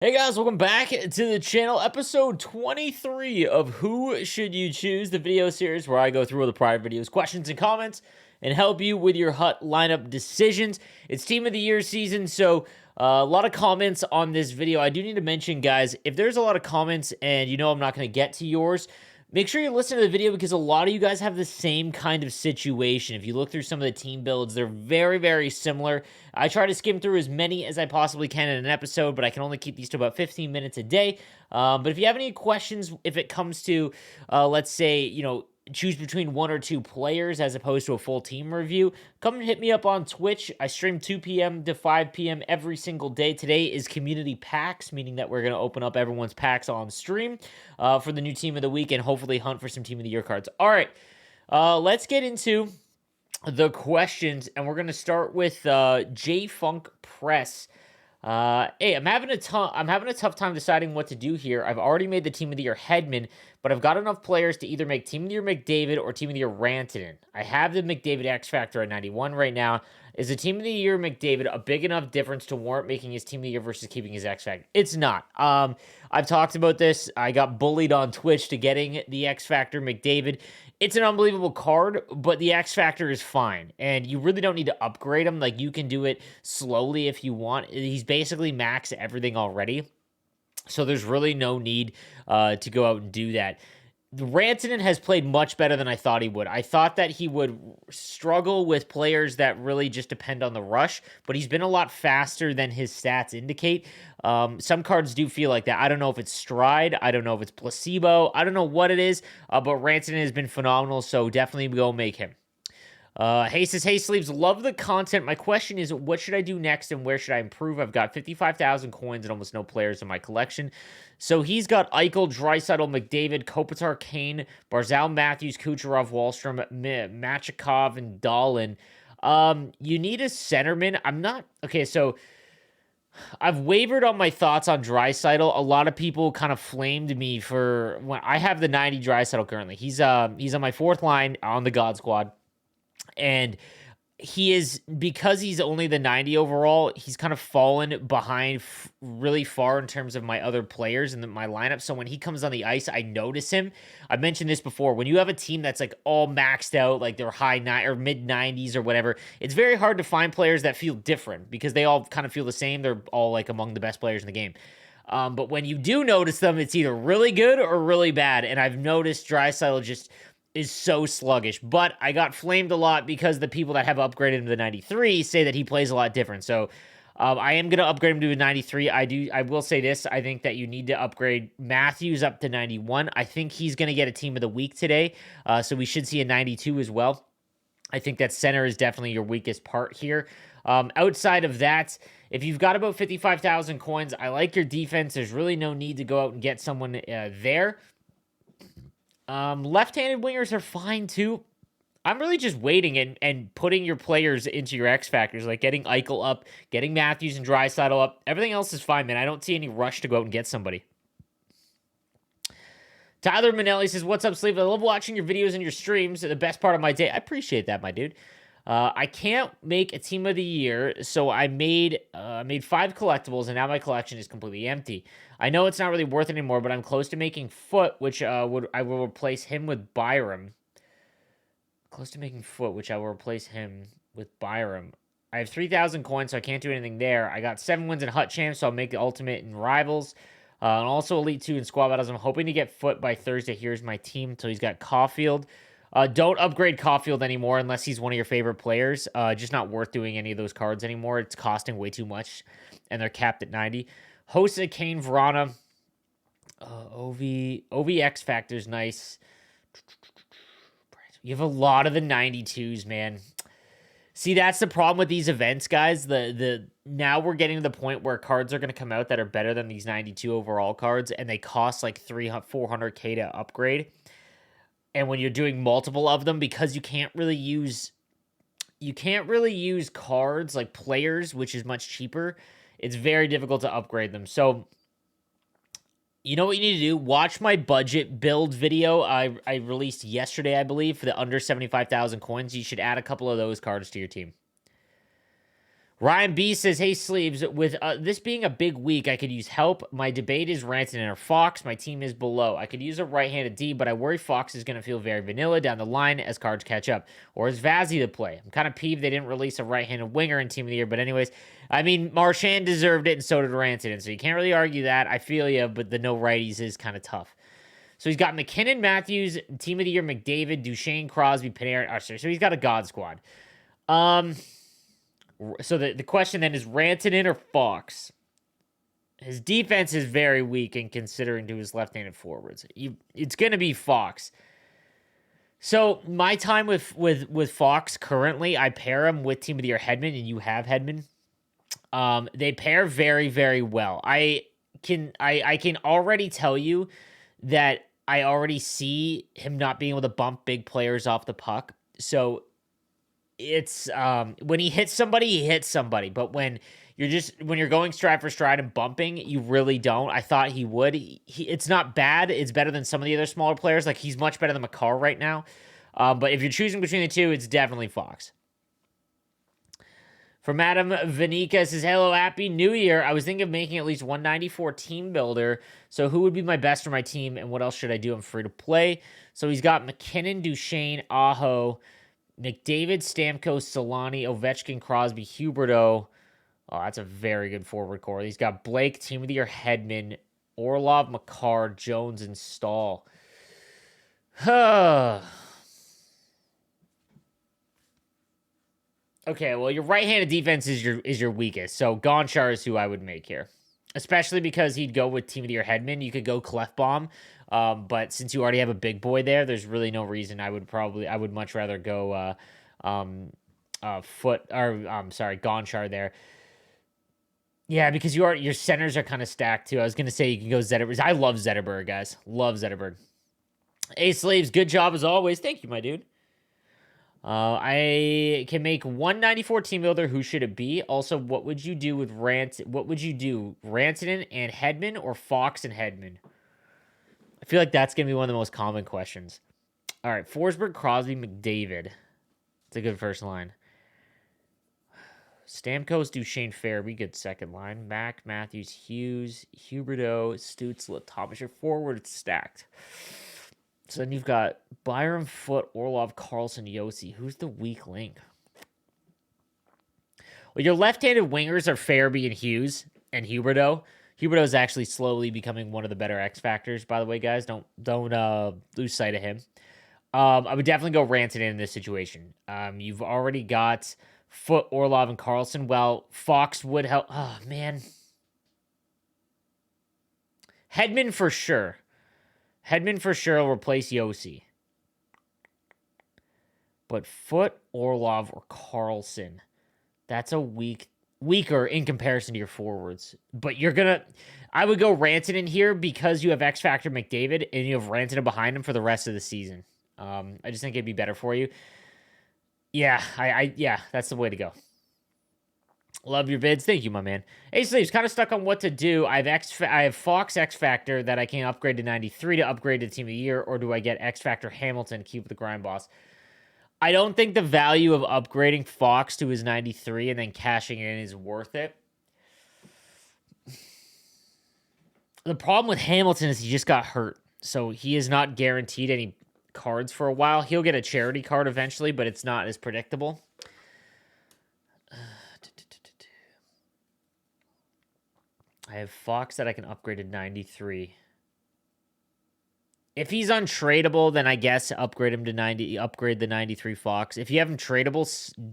Hey guys, welcome back to the channel. Episode 23 of Who Should You Choose, the video series where I go through all the prior videos, questions, and comments, and help you with your HUT lineup decisions. It's Team of the Year season, so a lot of comments on this video. I do need to mention, guys, if there's a lot of comments and you know I'm not going to get to yours, make sure you listen to the video because a lot of you guys have the same kind of situation. If you look through some of the team builds, they're very, very similar. I try to skim through as many as I possibly can in an episode, but I can only keep these to about 15 minutes a day. But if you have any questions, if it comes to, let's say, choose between one or two players as opposed to a full team review, come and hit me up on Twitch. I stream 2 p.m. to 5 p.m. every single day. Today is community packs, meaning that we're going to open up everyone's packs on stream for the new team of the week and hopefully hunt for some team of the year cards. All right, let's get into the questions, and we're going to start with J Funk Press. Hey, I'm having a tough time deciding what to do here. I've already made the Team of the Year Hedman, but I've got enough players to either make Team of the Year McDavid or Team of the Year Rantanen. I have the McDavid X Factor at 91 right now. Is the Team of the Year McDavid a big enough difference to warrant making his Team of the Year versus keeping his X Factor? It's not. I've talked about this. I got bullied on Twitch to getting the X Factor McDavid. It's an unbelievable card, but the X Factor is fine, and you really don't need to upgrade him. Like, you can do it slowly if you want. He's basically maxed everything already, so there's really no need to go out and do that. Rantanen has played much better than I thought he would. I thought that he would struggle with players that really just depend on the rush, but he's been a lot faster than his stats indicate. Some cards do feel like that. I don't know if it's stride. I don't know if it's placebo. I don't know what it is, but Rantanen has been phenomenal, so definitely go make him. Hey says, hey sleeves, love the content. My question is, what should I do next and where should I improve? I've got 55,000 coins and almost no players in my collection. So he's got Eichel, Draisaitl, McDavid, Kopitar, Kane, Barzal, Matthews, Kucherov, Wallstrom, Machikov, and Dahlin. You need a centerman. I'm not okay. So I've wavered on my thoughts on Draisaitl. A lot of people kind of flamed me for when I have the 90 Draisaitl currently. He's on my fourth line on the God Squad. And he is, because he's only the 90 overall, he's kind of fallen behind really far in terms of my other players in my lineup. So when he comes on the ice, I notice him. I've mentioned this before. When you have a team that's like all maxed out, like they're high or mid 90s or whatever, it's very hard to find players that feel different because they all kind of feel the same. They're all like among the best players in the game. But when you do notice them, it's either really good or really bad. And I've noticed Draisaitl just is so sluggish, but I got flamed a lot because the people that have upgraded him to the 93 say that he plays a lot different. So I am going to upgrade him to a 93. I will say this. I think that you need to upgrade Matthews up to 91. I think he's going to get a team of the week today. So we should see a 92 as well. I think that center is definitely your weakest part here. Outside of that, if you've got about 55,000 coins, I like your defense. There's really no need to go out and get someone there. Left-handed wingers are fine too. I'm really just waiting and putting your players into your X factors, like getting Eichel up, getting Matthews and Draisaitl up. Everything else is fine, man. I don't see any rush to go out and get somebody. Tyler Manelli says, what's up, Sleeve? I love watching your videos and your streams. They're the best part of my day. I appreciate that, my dude. I can't make a team of the year, so I made 5 collectibles, and now my collection is completely empty. I know it's not really worth it anymore, but I'm close to making Foot, which I will replace him with Byram. Close to making Foot, which I will replace him with Byram. I have 3,000 coins, so I can't do anything there. I got 7 wins in Hut Champs, so I'll make the Ultimate in Rivals. And also Elite 2 in Squad Battles. I'm hoping to get Foot by Thursday. Here's my team until he's got Caulfield. Don't upgrade Caulfield anymore unless he's one of your favorite players. Just not worth doing any of those cards anymore. It's costing way too much, and they're capped at 90. Hossa, Kane, Vrana. OV X Factor's nice. You have a lot of the 92s, man. See, that's the problem with these events, guys. Now we're getting to the point where cards are going to come out that are better than these 92 overall cards, and they cost like 400K to upgrade. And when you're doing multiple of them, because you can't really use cards like players, which is much cheaper, it's very difficult to upgrade them. So you know what you need to do? Watch my budget build video I released yesterday, I believe, for the under 75,000 coins. You should add a couple of those cards to your team. Ryan B says, hey, Sleeves, with this being a big week, I could use help. My debate is Rantanen or Fox. My team is below. I could use a right-handed D, but I worry Fox is going to feel very vanilla down the line as cards catch up. Or is Vazzy the play? I'm kind of peeved they didn't release a right-handed winger in Team of the Year, but anyways, I mean, Marchand deserved it, and so did Rantanen, so you can't really argue that. I feel you, but the no righties is kind of tough. So he's got McKinnon, Matthews, Team of the Year, McDavid, Duchesne, Crosby, Panarin, so he's got a God squad. So the question then is Rantanen or Fox? His defense is very weak in considering to his left-handed forwards. It's going to be Fox. So my time with Fox currently, I pair him with Team of the Year Hedman, and you have Hedman. They pair very, very well. I can already tell you that I already see him not being able to bump big players off the puck. So it's when he hits somebody, but when you're going stride for stride and bumping, you really don't. I thought he would. It's not bad. It's better than some of the other smaller players. Like, he's much better than McCarr right now. But if you're choosing between the two, it's definitely Fox. From Adam Vanika says, hello, happy new year. I was thinking of making at least 194 team builder. So who would be my best for my team, and what else should I do? I'm free to play. So he's got McKinnon, Duchesne, Aho, McDavid, Stamkos, Solani, Ovechkin, Crosby, Huberdeau. Oh, that's a very good forward core. He's got Blake, Team of the Year, Hedman, Orlov, McCarr, Jones, and Stahl. Okay, well, your right-handed defense is your weakest. So Gonchar is who I would make here, especially because he'd go with Team of the Year Hedman. You could go Clefbaum, but since you already have a big boy there, there's really no reason. I would much rather go Gonchar there. Yeah, because your centers are kind of stacked too. I was gonna say you can go Zetterberg. I love Zetterberg, guys. Love Zetterberg. Hey, Slaves, good job as always. Thank you, my dude. I can make 194 team builder. Who should it be? Also, what would you do with What would you do, Rantanen and Hedman, or Fox and Hedman? I feel like that's gonna be one of the most common questions. All right, Forsberg, Crosby, McDavid. It's a good first line. Stamkos, Duchesne, Farabee, good second line. Mac, Matthews, Hughes, Huberdeau, Stützle, Thomas. Your forward stacked. So then you've got Byron, Foote, Orlov, Carlson, Yossi. Who's the weak link? Well, your left-handed wingers are Farabee and Hughes and Huberdeau. Huberdeau is actually slowly becoming one of the better X factors, by the way, guys. Don't lose sight of him. I would definitely go Rantanen in this situation. You've already got Foote, Orlov, and Carlson. Well, Fox would help. Oh, man. Hedman for sure. Hedman for sure will replace Yossi. But Foote, Orlov, or Carlson, that's a weaker in comparison to your forwards. But I would go Rantanen here because you have X Factor McDavid and you have Rantanen behind him for the rest of the season. I just think it'd be better for you. Yeah, yeah, that's the way to go. Love your vids. Thank you, my man. Hey, Sleeves, kind of stuck on what to do. I have Fox X Factor that I can upgrade to 93 to upgrade to Team of the Year, or do I get X Factor Hamilton, keep with the grind boss? I don't think the value of upgrading Fox to his 93 and then cashing it in is worth it. The problem with Hamilton is he just got hurt, so he is not guaranteed any cards for a while. He'll get a charity card eventually, but it's not as predictable. I have Fox that I can upgrade to 93. If he's untradeable, then I guess upgrade him to 90. Upgrade the 93 Fox. If you have him tradable,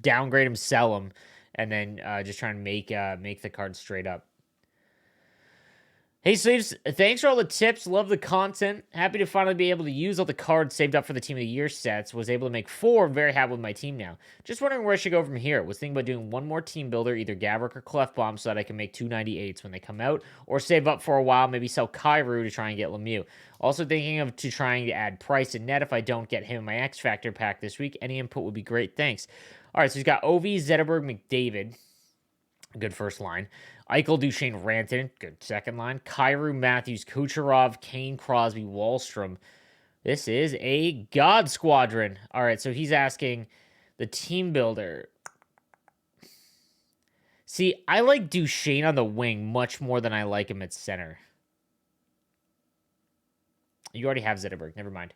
downgrade him, sell him, and then just try and make the card straight up. Hey, Sleeves, thanks for all the tips. Love the content. Happy to finally be able to use all the cards saved up for the Team of the Year sets. Was able to make 4. I'm very happy with my team now. Just wondering where I should go from here. Was thinking about doing one more team builder, either Gabrick or Clefbaum, so that I can make 2 98s when they come out, or save up for a while, maybe sell Kyrou to try and get Lemieux. Also thinking of trying to add Price and Net if I don't get him in my X Factor pack this week. Any input would be great. Thanks. All right, so he's got Ovi, Zetterberg, McDavid. Good first line. Eichel, Duchesne, Rantanen. Good second line. Kyrou, Matthews, Kucherov, Kane, Crosby, Wallstrom. This is a God Squadron. All right, so he's asking the team builder. See, I like Duchesne on the wing much more than I like him at center. You already have Zetterberg. Never mind.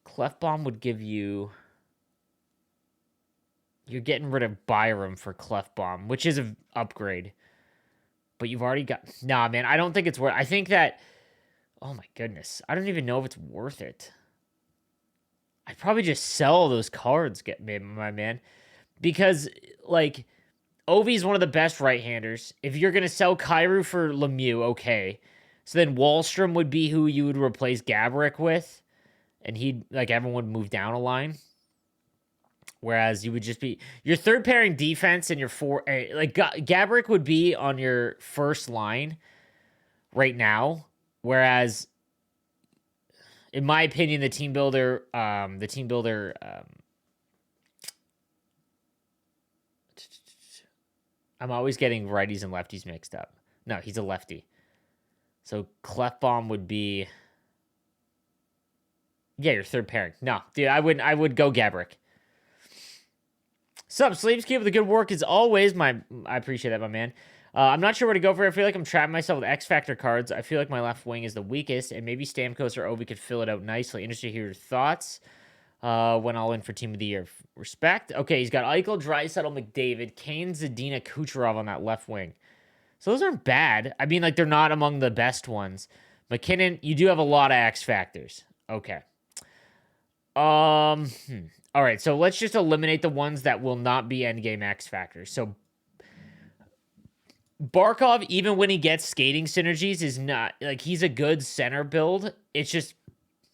Clefbaum would give you... You're getting rid of Byram for Clefbaum, which is an upgrade. But you've already got... Nah, man, I don't think it's worth... I think that... Oh, my goodness. I don't even know if it's worth it. I'd probably just sell those cards, my man. Because, like, Ovi's one of the best right-handers. If you're going to sell Kyrou for Lemieux, okay. So then Wallstrom would be who you would replace Gaborik with. And he'd, like, everyone would move down a line. Whereas you would just be... Your third pairing defense and your like, Gaborik would be on your first line right now. Whereas, in my opinion, the team builder... I'm always getting righties and lefties mixed up. No, he's a lefty. So Clefbaum would be... Yeah, your third pairing. No, dude, I would go Gaborik. Sup, Sleeves? Keep up the good work as always. I appreciate that, my man. I'm not sure where to go for it. I feel like I'm trapping myself with X Factor cards. I feel like my left wing is the weakest, and maybe Stamkos or Ovi could fill it out nicely. Interested to hear your thoughts. When all in for Team of the Year. Respect. Okay, he's got Eichel, Draisaitl, McDavid, Kane, Zadina, Kucherov on that left wing. So those aren't bad. I mean, like, they're not among the best ones. McKinnon, you do have a lot of X Factors. Okay. All right, so let's just eliminate the ones that will not be endgame X Factors. So Barkov, even when he gets skating synergies, is not... Like, he's a good center build. It's just...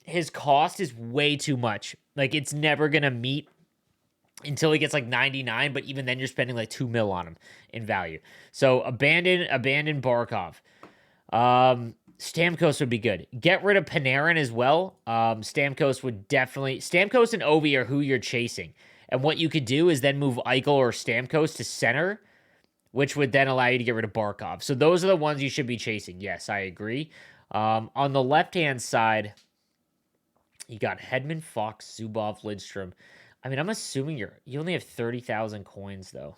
His cost is way too much. Like, it's never going to meet until he gets, like, 99, but even then you're spending, like, 2 mil on him in value. So, abandon Barkov. Stamkos would be good. Get rid of Panarin as well. Stamkos would definitely... Stamkos and Ovi are who you're chasing. And what you could do is then move Eichel or Stamkos to center, which would then allow you to get rid of Barkov. So those are the ones you should be chasing. Yes, I agree. On the left-hand side, you got Hedman, Fox, Zubov, Lidstrom. I mean, I'm assuming you only have 30,000 coins, though.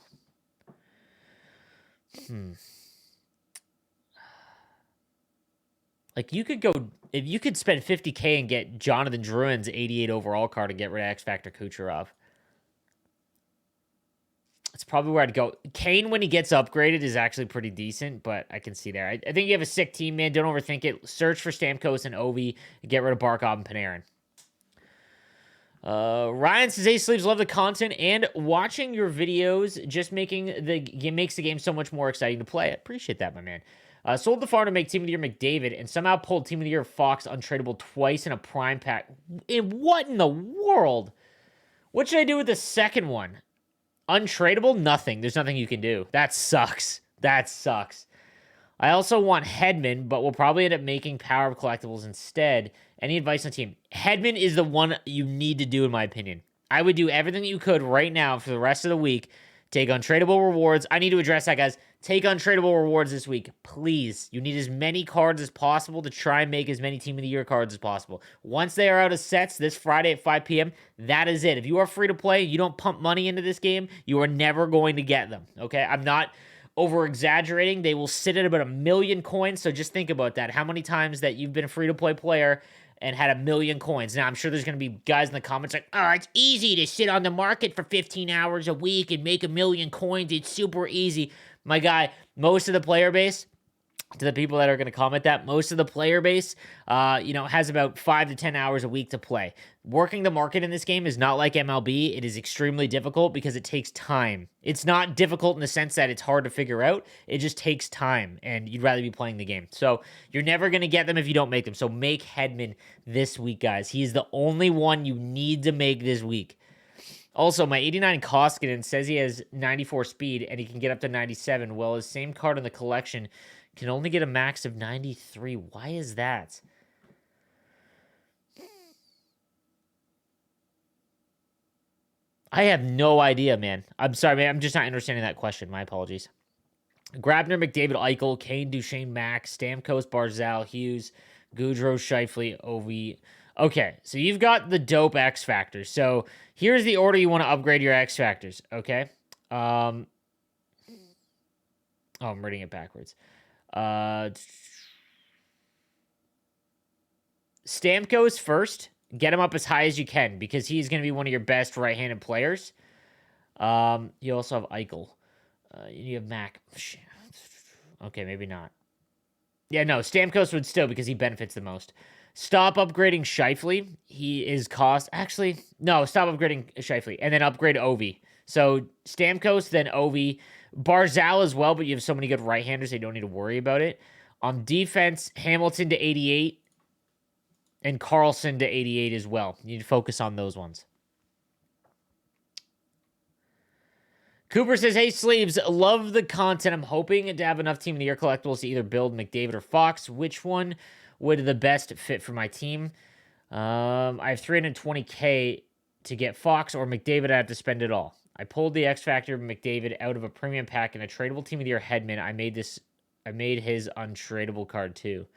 Like, you could go... If you could spend 50K and get Jonathan Drouin's 88 overall card and get rid of X Factor Kucherov. It's probably where I'd go. Kane, when he gets upgraded, is actually pretty decent, but I can see there. I think you have a sick team, man. Don't overthink it. Search for Stamkos and Ovi and get rid of Barkov and Panarin. Ryan says, hey, Sleeves, love the content and watching your videos just makes the game so much more exciting to play. I appreciate that, my man. Sold the farm to make Team of the Year McDavid and somehow pulled Team of the Year Fox untradeable twice in a prime pack. What in the world? What should I do with the second one? Untradeable? Nothing. There's nothing you can do. That sucks. That sucks. I also want Hedman, but we'll probably end up making Power of Collectibles instead. Any advice on team? Hedman is the one you need to do, in my opinion. I would do everything you could right now for the rest of the week. Take untradeable rewards. I need to address that, guys. Take untradeable rewards this week. Please. You need as many cards as possible to try and make as many Team of the Year cards as possible. Once they are out of sets this Friday at 5 p.m., that is it. If you are free to play, you don't pump money into this game, you are never going to get them. Okay? I'm not over-exaggerating. They will sit at about 1 million coins, so just think about that. How many times that you've been a free-to-play player and had 1 million coins. Now, I'm sure there's going to be guys in the comments like, oh, it's easy to sit on the market for 15 hours a week and make 1 million coins. It's super easy. My guy, most of the player base, to the people that are going to comment that, most of the player base, has about 5 to 10 hours a week to play. Working the market in this game is not like MLB. It is extremely difficult because it takes time. It's not difficult in the sense that it's hard to figure out. It just takes time, and you'd rather be playing the game. So you're never going to get them if you don't make them. So make Hedman this week, guys. He is the only one you need to make this week. Also, my 89 Koskinen says he has 94 speed, and he can get up to 97. Well, his same card in the collection can only get a max of 93. Why is that? I have no idea, man. I'm sorry, man. I'm just not understanding that question. My apologies. Grabner, McDavid, Eichel, Kane, Duchesne, Max, Stamkos, Barzal, Hughes, Goudreau, Scheifele, Ovi. Okay, so you've got the dope X Factors. So here's the order you want to upgrade your X Factors, okay? Oh, I'm reading it backwards. Stamkos first. Get him up as high as you can because he's going to be one of your best right-handed players. You also have Eichel. You have Mac. Okay, maybe not. Yeah, no, Stamkos would still because he benefits the most. Stop upgrading Scheifele. He is cost. Actually, no, stop upgrading Scheifele and then upgrade Ovi. So Stamkos, then Ovi. Barzal as well, but you have so many good right-handers, they don't need to worry about it. On defense, Hamilton to 88 and Carlson to 88 as well. You need to focus on those ones. Cooper says, hey, Sleeves, love the content. I'm hoping to have enough Team of the Year collectibles to either build McDavid or Fox. Which one would the best fit for my team? I have 320K to get Fox or McDavid. I have to spend it all. I pulled the X Factor McDavid out of a premium pack and a tradable Team of the Year Hedman. I made his untradeable card too.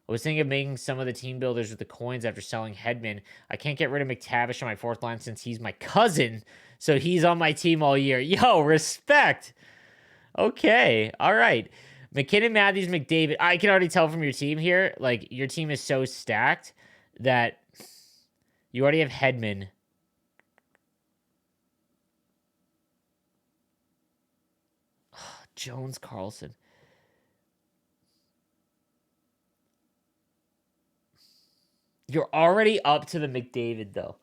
I was thinking of making some of the team builders with the coins after selling Hedman. I can't get rid of McTavish on my fourth line since he's my cousin, so he's on my team all year. Yo, respect. Okay, all right. McKinnon, Matthews, McDavid. I can already tell from your team here, like, your team is so stacked that you already have Hedman. Jones, Carlson. You're already up to the McDavid, though.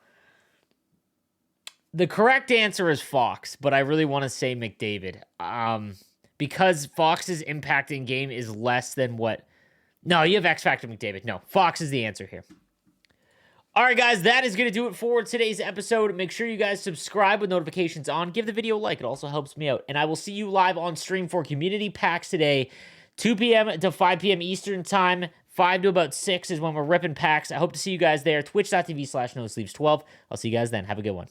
The correct answer is Fox, but I really want to say McDavid. Because Fox's impact in game is less than what... No, you have X Factor McDavid. No, Fox is the answer here. All right, guys, that is going to do it for today's episode. Make sure you guys subscribe with notifications on. Give the video a like. It also helps me out. And I will see you live on stream for community packs today, 2 p.m. to 5 p.m. Eastern time. 5 to about 6 is when we're ripping packs. I hope to see you guys there. Twitch.tv/nosleeves12. I'll see you guys then. Have a good one.